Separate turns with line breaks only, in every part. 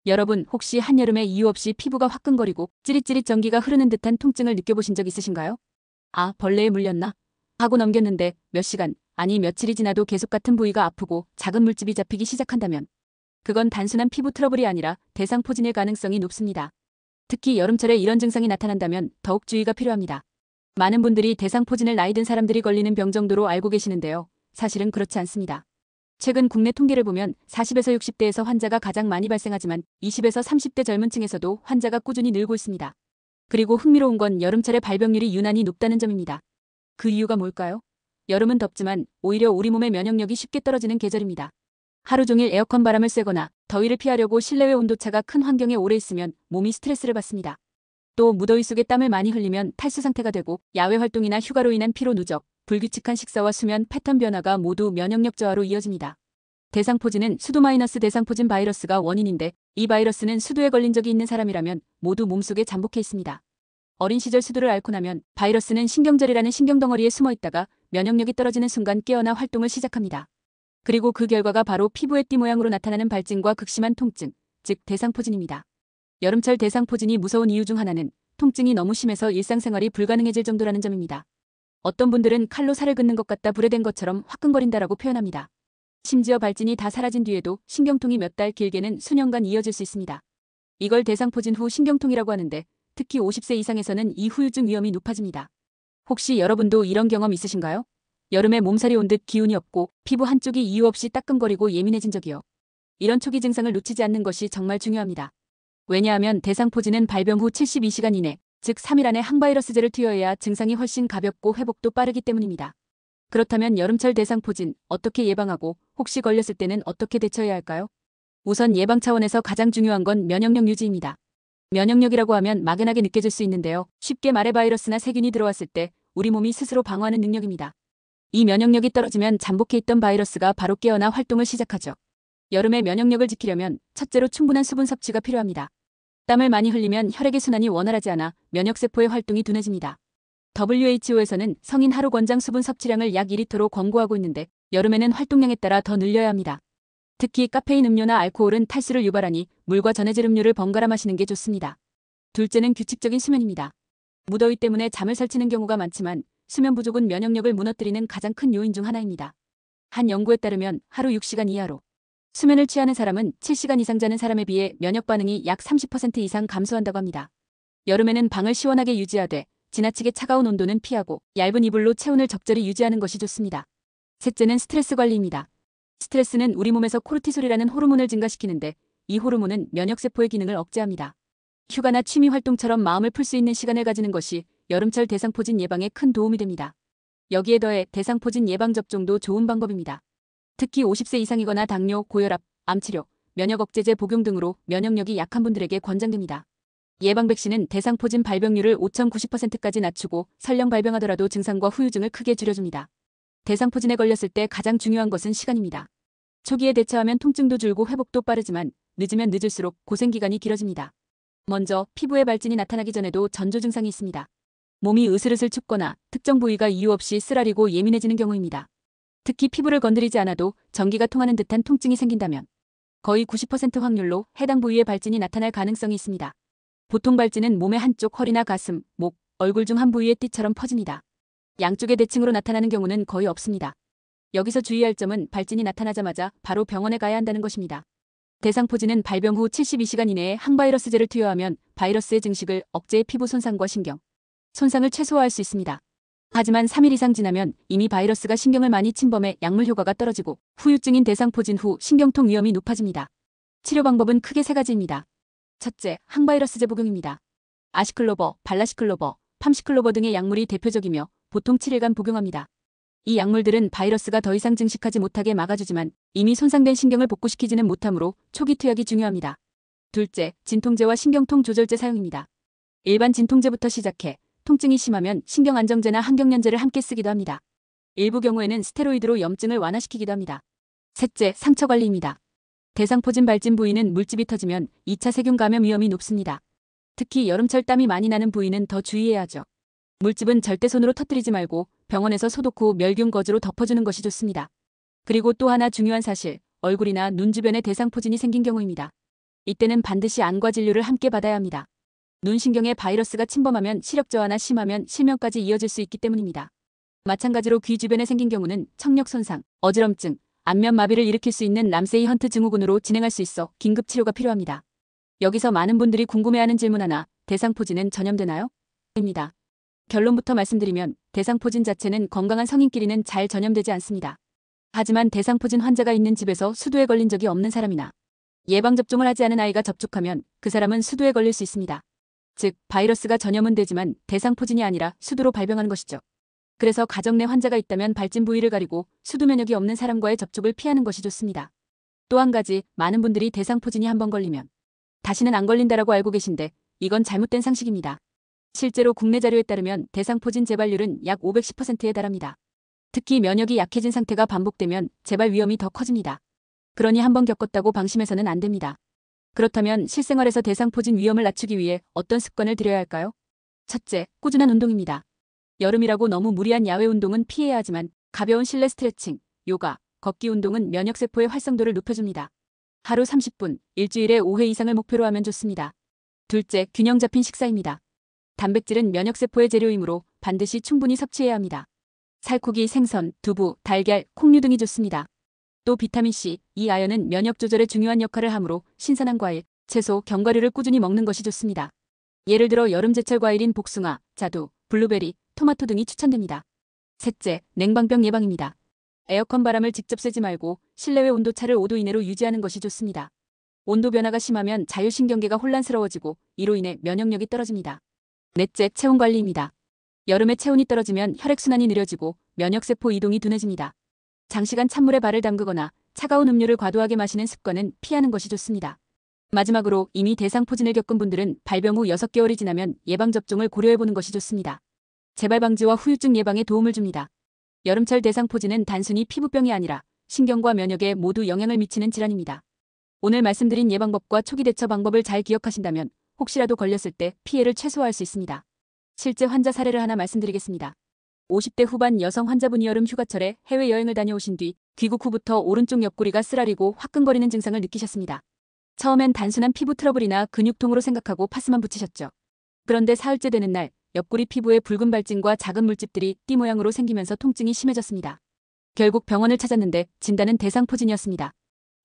여러분 혹시 한여름에 이유 없이 피부가 화끈거리고 찌릿찌릿 전기가 흐르는 듯한 통증을 느껴보신 적 있으신가요? 아, 벌레에 물렸나? 하고 넘겼는데 몇 시간, 아니 며칠이 지나도 계속 같은 부위가 아프고 작은 물집이 잡히기 시작한다면 그건 단순한 피부 트러블이 아니라 대상포진일 가능성이 높습니다. 특히 여름철에 이런 증상이 나타난다면 더욱 주의가 필요합니다. 많은 분들이 대상포진을 나이 든 사람들이 걸리는 병 정도로 알고 계시는데요. 사실은 그렇지 않습니다. 최근 국내 통계를 보면 40에서 60대에서 환자가 가장 많이 발생하지만 20에서 30대 젊은 층에서도 환자가 꾸준히 늘고 있습니다. 그리고 흥미로운 건 여름철에 발병률이 유난히 높다는 점입니다. 그 이유가 뭘까요? 여름은 덥지만 오히려 우리 몸의 면역력이 쉽게 떨어지는 계절입니다. 하루 종일 에어컨 바람을 쐬거나 더위를 피하려고 실내외 온도차가 큰 환경에 오래 있으면 몸이 스트레스를 받습니다. 또 무더위 속에 땀을 많이 흘리면 탈수 상태가 되고 야외 활동이나 휴가로 인한 피로 누적, 불규칙한 식사와 수면 패턴 변화가 모두 면역력 저하로 이어집니다. 대상포진은 수도- 대상포진 바이러스가 원인인데 이 바이러스는 수두에 걸린 적이 있는 사람이라면 모두 몸속에 잠복해 있습니다. 어린 시절 수두를 앓고 나면 바이러스는 신경절이라는 신경덩어리에 숨어 있다가 면역력이 떨어지는 순간 깨어나 활동을 시작합니다. 그리고 그 결과가 바로 피부의 띠 모양으로 나타나는 발진과 극심한 통증, 즉 대상포진입니다. 여름철 대상포진이 무서운 이유 중 하나는 통증이 너무 심해서 일상생활이 불가능해질 정도라는 점입니다. 어떤 분들은 칼로 살을 긋는 것 같다 불에 댄 것처럼 화끈거린다라고 표현합니다. 심지어 발진이 다 사라진 뒤에도 신경통이 몇 달 길게는 수년간 이어질 수 있습니다. 이걸 대상포진 후 신경통이라고 하는데 특히 50세 이상에서는 이 후유증 위험이 높아집니다. 혹시 여러분도 이런 경험 있으신가요? 여름에 몸살이 온 듯 기운이 없고 피부 한쪽이 이유 없이 따끔거리고 예민해진 적이요. 이런 초기 증상을 놓치지 않는 것이 정말 중요합니다. 왜냐하면 대상포진은 발병 후 72시간 이내, 즉 3일 안에 항바이러스제를 투여해야 증상이 훨씬 가볍고 회복도 빠르기 때문입니다. 그렇다면 여름철 대상포진 어떻게 예방하고 혹시 걸렸을 때는 어떻게 대처해야 할까요? 우선 예방 차원에서 가장 중요한 건 면역력 유지입니다. 면역력이라고 하면 막연하게 느껴질 수 있는데요. 쉽게 말해 바이러스나 세균이 들어왔을 때 우리 몸이 스스로 방어하는 능력입니다. 이 면역력이 떨어지면 잠복해 있던 바이러스가 바로 깨어나 활동을 시작하죠. 여름에 면역력을 지키려면 첫째로 충분한 수분 섭취가 필요합니다. 땀을 많이 흘리면 혈액의 순환이 원활하지 않아 면역세포의 활동이 둔해집니다. WHO에서는 성인 하루 권장 수분 섭취량을 약 2리터로 권고하고 있는데 여름에는 활동량에 따라 더 늘려야 합니다. 특히 카페인 음료나 알코올은 탈수를 유발하니 물과 전해질 음료를 번갈아 마시는 게 좋습니다. 둘째는 규칙적인 수면입니다. 무더위 때문에 잠을 설치는 경우가 많지만 수면 부족은 면역력을 무너뜨리는 가장 큰 요인 중 하나입니다. 한 연구에 따르면 하루 6시간 이하로 수면을 취하는 사람은 7시간 이상 자는 사람에 비해 면역 반응이 약 30% 이상 감소한다고 합니다. 여름에는 방을 시원하게 유지하되 지나치게 차가운 온도는 피하고 얇은 이불로 체온을 적절히 유지하는 것이 좋습니다. 셋째는 스트레스 관리입니다. 스트레스는 우리 몸에서 코르티솔이라는 호르몬을 증가시키는데 이 호르몬은 면역세포의 기능을 억제합니다. 휴가나 취미 활동처럼 마음을 풀 수 있는 시간을 가지는 것이 여름철 대상포진 예방에 큰 도움이 됩니다. 여기에 더해 대상포진 예방 접종도 좋은 방법입니다. 특히 50세 이상이거나 당뇨, 고혈압, 암치료, 면역억제제 복용 등으로 면역력이 약한 분들에게 권장됩니다. 예방 백신은 대상포진 발병률을 5.90%까지 낮추고 설령 발병하더라도 증상과 후유증을 크게 줄여줍니다. 대상포진에 걸렸을 때 가장 중요한 것은 시간입니다. 초기에 대처하면 통증도 줄고 회복도 빠르지만 늦으면 늦을수록 고생기간이 길어집니다. 먼저 피부에 발진이 나타나기 전에도 전조 증상이 있습니다. 몸이 으슬으슬 춥거나 특정 부위가 이유 없이 쓰라리고 예민해지는 경우입니다. 특히 피부를 건드리지 않아도 전기가 통하는 듯한 통증이 생긴다면 거의 90% 확률로 해당 부위에 발진이 나타날 가능성이 있습니다. 보통 발진은 몸의 한쪽 허리나 가슴, 목, 얼굴 중 한 부위에 띠처럼 퍼집니다. 양쪽의 대칭으로 나타나는 경우는 거의 없습니다. 여기서 주의할 점은 발진이 나타나자마자 바로 병원에 가야 한다는 것입니다. 대상포진은 발병 후 72시간 이내에 항바이러스제를 투여하면 바이러스의 증식을 억제해 피부 손상과 신경 손상을 최소화할 수 있습니다. 하지만 3일 이상 지나면 이미 바이러스가 신경을 많이 침범해 약물 효과가 떨어지고 후유증인 대상포진 후 신경통 위험이 높아집니다. 치료 방법은 크게 세 가지입니다. 첫째, 항바이러스제 복용입니다. 아시클로버, 발라시클로버, 팜시클로버 등의 약물이 대표적이며 보통 7일간 복용합니다. 이 약물들은 바이러스가 더 이상 증식하지 못하게 막아주지만 이미 손상된 신경을 복구시키지는 못하므로 초기 투약이 중요합니다. 둘째, 진통제와 신경통 조절제 사용입니다. 일반 진통제부터 시작해 통증이 심하면 신경안정제나 항경련제를 함께 쓰기도 합니다. 일부 경우에는 스테로이드로 염증을 완화시키기도 합니다. 셋째, 상처 관리입니다. 대상포진 발진 부위는 물집이 터지면 2차 세균 감염 위험이 높습니다. 특히 여름철 땀이 많이 나는 부위는 더 주의해야 하죠. 물집은 절대 손으로 터뜨리지 말고 병원에서 소독 후 멸균 거즈로 덮어주는 것이 좋습니다. 그리고 또 하나 중요한 사실, 얼굴이나 눈 주변에 대상포진이 생긴 경우입니다. 이때는 반드시 안과 진료를 함께 받아야 합니다. 눈신경에 바이러스가 침범하면 시력 저하나 심하면 실명까지 이어질 수 있기 때문입니다. 마찬가지로 귀 주변에 생긴 경우는 청력 손상, 어지럼증, 안면 마비를 일으킬 수 있는 람세이 헌트 증후군으로 진행할 수 있어 긴급 치료가 필요합니다. 여기서 많은 분들이 궁금해하는 질문 하나, 대상포진은 전염되나요? 입니다. 결론부터 말씀드리면 대상포진 자체는 건강한 성인끼리는 잘 전염되지 않습니다. 하지만 대상포진 환자가 있는 집에서 수두에 걸린 적이 없는 사람이나 예방접종을 하지 않은 아이가 접촉하면 그 사람은 수두에 걸릴 수 있습니다. 즉, 바이러스가 전염은 되지만 대상포진이 아니라 수두로 발병하는 것이죠. 그래서 가정 내 환자가 있다면 발진 부위를 가리고 수두 면역이 없는 사람과의 접촉을 피하는 것이 좋습니다. 또 한 가지, 많은 분들이 대상포진이 한번 걸리면 다시는 안 걸린다라고 알고 계신데 이건 잘못된 상식입니다. 실제로 국내 자료에 따르면 대상포진 재발률은 약 510%에 달합니다. 특히 면역이 약해진 상태가 반복되면 재발 위험이 더 커집니다. 그러니 한번 겪었다고 방심해서는 안 됩니다. 그렇다면 실생활에서 대상포진 위험을 낮추기 위해 어떤 습관을 들여야 할까요? 첫째, 꾸준한 운동입니다. 여름이라고 너무 무리한 야외 운동은 피해야 하지만 가벼운 실내 스트레칭, 요가, 걷기 운동은 면역세포의 활성도를 높여줍니다. 하루 30분, 일주일에 5회 이상을 목표로 하면 좋습니다. 둘째, 균형 잡힌 식사입니다. 단백질은 면역세포의 재료이므로 반드시 충분히 섭취해야 합니다. 살코기, 생선, 두부, 달걀, 콩류 등이 좋습니다. 또 비타민C, 이 아연은 면역 조절에 중요한 역할을 하므로 신선한 과일, 채소, 견과류를 꾸준히 먹는 것이 좋습니다. 예를 들어 여름제철 과일인 복숭아, 자두, 블루베리, 토마토 등이 추천됩니다. 셋째, 냉방병 예방입니다. 에어컨 바람을 직접 쐬지 말고 실내외 온도차를 5도 이내로 유지하는 것이 좋습니다. 온도 변화가 심하면 자율신경계가 혼란스러워지고 이로 인해 면역력이 떨어집니다. 넷째, 체온 관리입니다. 여름에 체온이 떨어지면 혈액순환이 느려지고 면역세포 이동이 둔해집니다. 장시간 찬물에 발을 담그거나 차가운 음료를 과도하게 마시는 습관은 피하는 것이 좋습니다. 마지막으로 이미 대상포진을 겪은 분들은 발병 후 6개월이 지나면 예방접종을 고려해보는 것이 좋습니다. 재발 방지와 후유증 예방에 도움을 줍니다. 여름철 대상포진은 단순히 피부병이 아니라 신경과 면역에 모두 영향을 미치는 질환입니다. 오늘 말씀드린 예방법과 초기 대처 방법을 잘 기억하신다면 혹시라도 걸렸을 때 피해를 최소화할 수 있습니다. 실제 환자 사례를 하나 말씀드리겠습니다. 50대 후반 여성 환자분이 여름 휴가철에 해외여행을 다녀오신 뒤 귀국 후부터 오른쪽 옆구리가 쓰라리고 화끈거리는 증상을 느끼셨습니다. 처음엔 단순한 피부 트러블이나 근육통으로 생각하고 파스만 붙이셨죠. 그런데 사흘째 되는 날 옆구리 피부에 붉은 발진과 작은 물집들이 띠 모양으로 생기면서 통증이 심해졌습니다. 결국 병원을 찾았는데 진단은 대상포진이었습니다.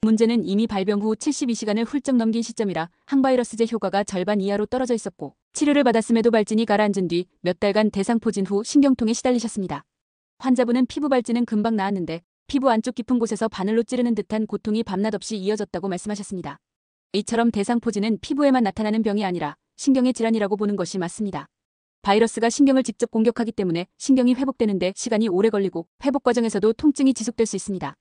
문제는 이미 발병 후 72시간을 훌쩍 넘긴 시점이라 항바이러스제 효과가 절반 이하로 떨어져 있었고 치료를 받았음에도 발진이 가라앉은 뒤 몇 달간 대상포진 후 신경통에 시달리셨습니다. 환자분은 피부 발진은 금방 나았는데 피부 안쪽 깊은 곳에서 바늘로 찌르는 듯한 고통이 밤낮 없이 이어졌다고 말씀하셨습니다. 이처럼 대상포진은 피부에만 나타나는 병이 아니라 신경의 질환이라고 보는 것이 맞습니다. 바이러스가 신경을 직접 공격하기 때문에 신경이 회복되는데 시간이 오래 걸리고 회복 과정에서도 통증이 지속될 수 있습니다.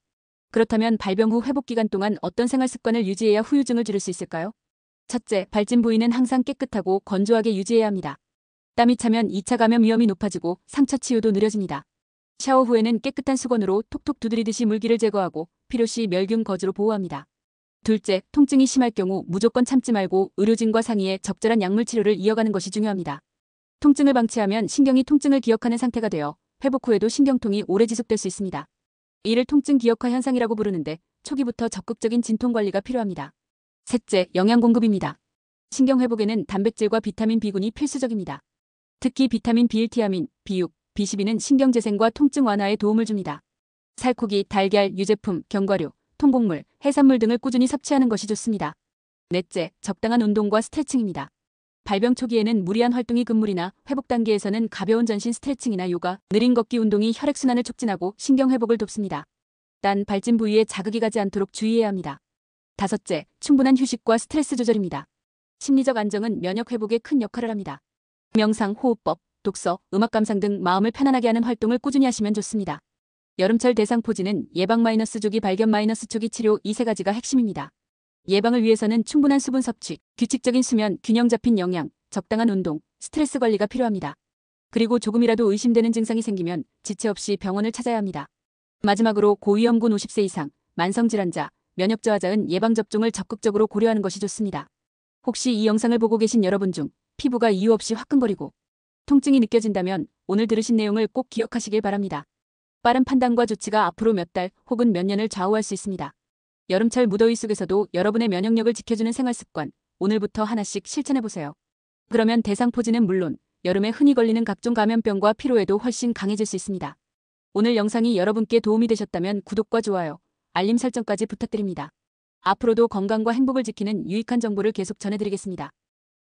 그렇다면 발병 후 회복 기간 동안 어떤 생활 습관을 유지해야 후유증을 줄일 수 있을까요? 첫째, 발진 부위는 항상 깨끗하고 건조하게 유지해야 합니다. 땀이 차면 2차 감염 위험이 높아지고 상처 치유도 느려집니다. 샤워 후에는 깨끗한 수건으로 톡톡 두드리듯이 물기를 제거하고 필요시 멸균 거즈로 보호합니다. 둘째, 통증이 심할 경우 무조건 참지 말고 의료진과 상의해 적절한 약물 치료를 이어가는 것이 중요합니다. 통증을 방치하면 신경이 통증을 기억하는 상태가 되어 회복 후에도 신경통이 오래 지속될 수 있습니다. 이를 통증 기억화 현상이라고 부르는데 초기부터 적극적인 진통 관리가 필요합니다. 셋째, 영양 공급입니다. 신경 회복에는 단백질과 비타민 B군이 필수적입니다. 특히 비타민 B1티아민, B6, B12는 신경 재생과 통증 완화에 도움을 줍니다. 살코기, 달걀, 유제품, 견과류, 통곡물, 해산물 등을 꾸준히 섭취하는 것이 좋습니다. 넷째, 적당한 운동과 스트레칭입니다. 발병 초기에는 무리한 활동이 금물이나 회복 단계에서는 가벼운 전신 스트레칭이나 요가, 느린 걷기 운동이 혈액순환을 촉진하고 신경 회복을 돕습니다. 단 발진 부위에 자극이 가지 않도록 주의해야 합니다. 다섯째, 충분한 휴식과 스트레스 조절입니다. 심리적 안정은 면역 회복에 큰 역할을 합니다. 명상, 호흡법, 독서, 음악 감상 등 마음을 편안하게 하는 활동을 꾸준히 하시면 좋습니다. 여름철 대상포진은 예방 조기 발견 초기 치료 이 세 가지가 핵심입니다. 예방을 위해서는 충분한 수분 섭취, 규칙적인 수면, 균형 잡힌 영양, 적당한 운동, 스트레스 관리가 필요합니다. 그리고 조금이라도 의심되는 증상이 생기면 지체 없이 병원을 찾아야 합니다. 마지막으로 고위험군 50세 이상, 만성질환자, 면역저하자은 예방접종을 적극적으로 고려하는 것이 좋습니다. 혹시 이 영상을 보고 계신 여러분 중 피부가 이유 없이 화끈거리고 통증이 느껴진다면 오늘 들으신 내용을 꼭 기억하시길 바랍니다. 빠른 판단과 조치가 앞으로 몇 달 혹은 몇 년을 좌우할 수 있습니다. 여름철 무더위 속에서도 여러분의 면역력을 지켜주는 생활습관, 오늘부터 하나씩 실천해보세요. 그러면 대상포진은 물론 여름에 흔히 걸리는 각종 감염병과 피로에도 훨씬 강해질 수 있습니다. 오늘 영상이 여러분께 도움이 되셨다면 구독과 좋아요, 알림 설정까지 부탁드립니다. 앞으로도 건강과 행복을 지키는 유익한 정보를 계속 전해드리겠습니다.